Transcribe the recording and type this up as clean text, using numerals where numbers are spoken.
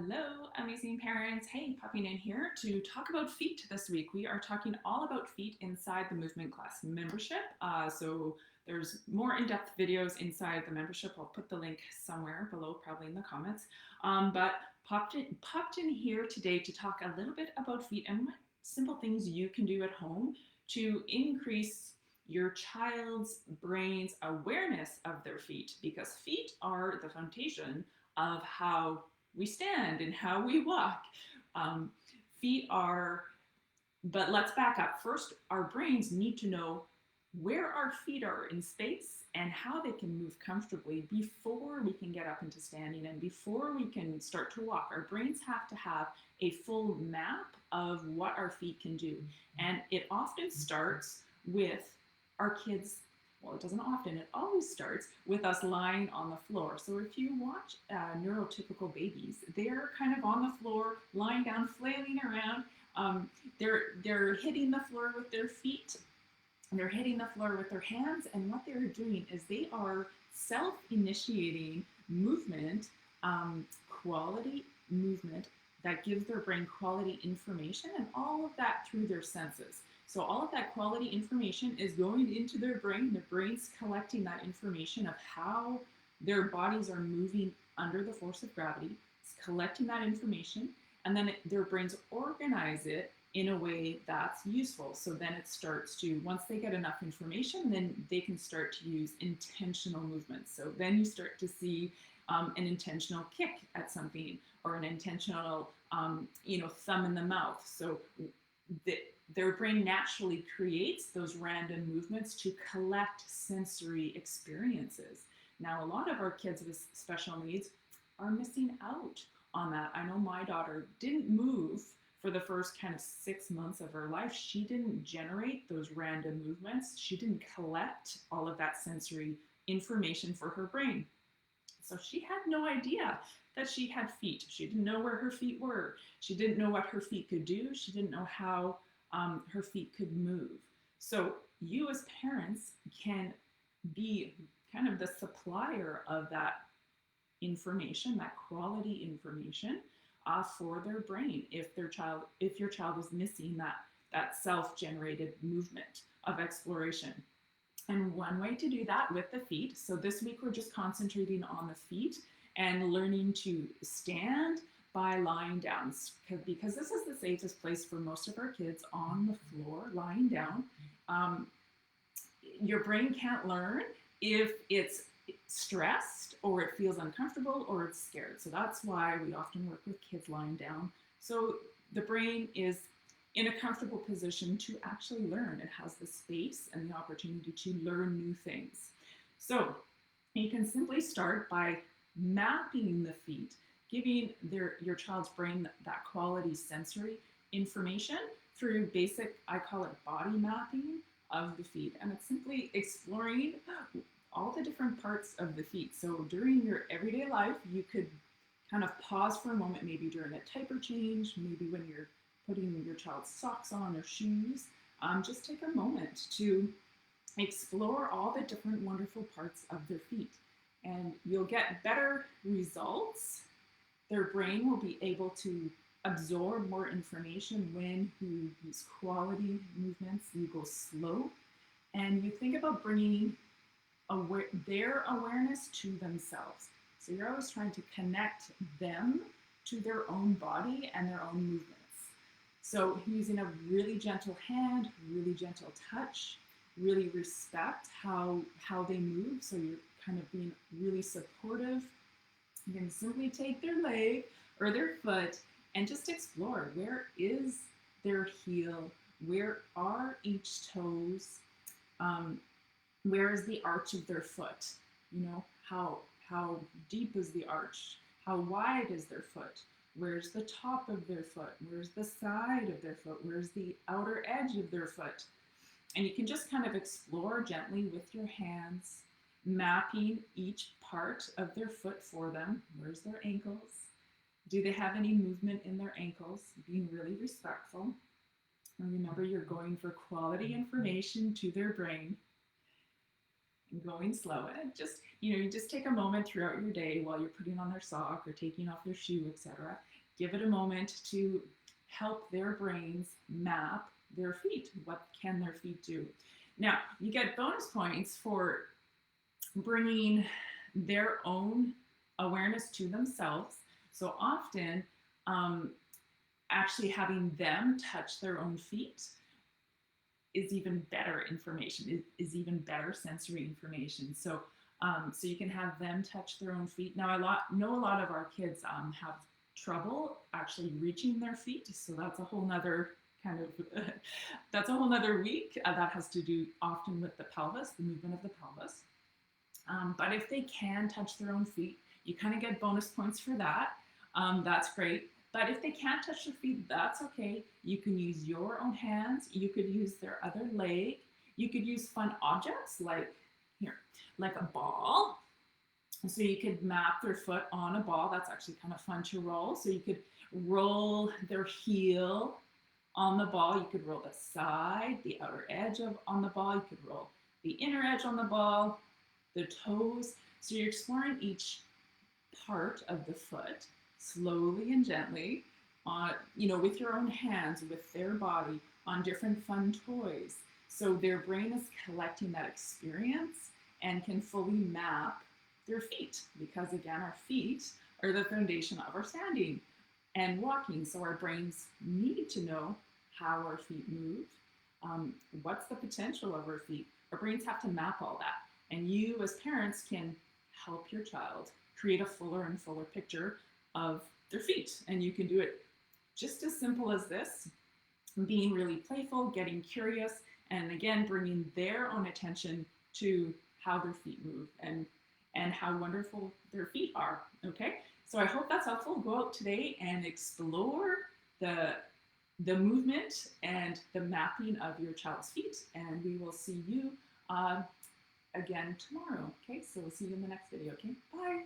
Hello, amazing parents. Hey, popping in here to talk about feet this week. We are talking all about feet inside the movement class membership. So there's more in-depth videos inside the membership. I'll put the link somewhere below, probably in the comments. But popped in here today to talk a little bit about feet and what simple things you can do at home to increase your child's brain's awareness of their feet, because feet are the foundation of how we stand and how we walk. Um, Feet are, but let's back up. First, our brains need to know where our feet are in space and how they can move comfortably before we can get up into standing and before we can start to walk. Our brains have to have a full map of what our feet can do. And it often starts with our kids. Well, it doesn't often, it always starts with us lying on the floor. So if you watch neurotypical babies, they're kind of on the floor, lying down, flailing around. They're hitting the floor with their feet, and they're hitting the floor with their hands. And what they're doing is they are self-initiating movement, quality movement that gives their brain quality information, and all of that through their senses. So all of that quality information is going into their brain. Their brain's collecting that information of how their bodies are moving under the force of gravity. It's collecting that information, and then their brains organize it in a way that's useful. So then it starts to, once they get enough information, then they can start to use intentional movements. So then you start to see an intentional kick at something, or an intentional, thumb in the mouth. So their brain naturally creates those random movements to collect sensory experiences. Now, a lot of our kids with special needs are missing out on that. I know my daughter didn't move for the first kind of 6 months of her life. She didn't generate those random movements. She didn't collect all of that sensory information for her brain. So she had no idea that she had feet. She didn't know where her feet were. She didn't know what her feet could do. She didn't know how her feet could move. So you as parents can be kind of the supplier of that information, that quality information for their brain. If your child is missing that self-generated movement of exploration. And one way to do that with the feet. So this week we're just concentrating on the feet and learning to stand by lying down, because this is the safest place for most of our kids, on the floor, lying down. Your brain can't learn if it's stressed or it feels uncomfortable or it's scared. So that's why we often work with kids lying down. So the brain is in a comfortable position to actually learn. It has the space and the opportunity to learn new things. So you can simply start by mapping the feet, giving your child's brain that quality sensory information through basic, I call it body mapping of the feet. And it's simply exploring all the different parts of the feet. So during your everyday life, you could kind of pause for a moment, maybe during a diaper change, maybe when you're putting your child's socks on or shoes. Just take a moment to explore all the different wonderful parts of their feet. And you'll get better results. Their brain will be able to absorb more information when you use quality movements. You go slow, and you think about bringing their awareness to themselves. So you're always trying to connect them to their own body and their own movements. So using a really gentle hand, really gentle touch, really respect how they move. So you're kind of being really supportive. You can simply take their leg or their foot and just explore, where is their heel? Where are each toes? Where is the arch of their foot? How deep is the arch? How wide is their foot? Where's the top of their foot? Where's the side of their foot? Where's the outer edge of their foot? And you can just kind of explore gently with your hands, mapping each part of their foot for them. Where's their ankles? Do they have any movement in their ankles? Being really respectful. And remember, you're going for quality information to their brain. And going slow. And just, you just take a moment throughout your day while you're putting on their sock or taking off their shoe, etc. give it a moment to help their brains map their feet. What can their feet do? Now, you get bonus points for bringing their own awareness to themselves. So often, actually having them touch their own feet is even better information, is even better sensory information. So you can have them touch their own feet. Now, know a lot of our kids have trouble actually reaching their feet. So that's a whole nother kind of, that's a whole nother week. That has to do often with the pelvis, the movement of the pelvis. But if they can touch their own feet, you kind of get bonus points for that. That's great. But if they can't touch their feet, that's okay. You can use your own hands. You could use their other leg. You could use fun objects like a ball. So you could map their foot on a ball. That's actually kind of fun to roll. So you could roll their heel on the ball. You could roll the side, the outer edge on the ball. You could roll the inner edge on the ball, the toes. So you're exploring each part of the foot slowly and gently, with your own hands, with their body, on different fun toys. So their brain is collecting that experience and can fully map their feet, because again, our feet are the foundation of our standing and walking. So our brains need to know how our feet move, what's the potential of our feet. Our brains have to map all that. And you as parents can help your child create a fuller and fuller picture of their feet. And you can do it just as simple as this, being really playful, getting curious, and again, bringing their own attention to how their feet move and how wonderful their feet are, okay? So I hope that's helpful. Go out today and explore the movement and the mapping of your child's feet, and we will see you again tomorrow, okay? So we'll see you in the next video, okay? Bye.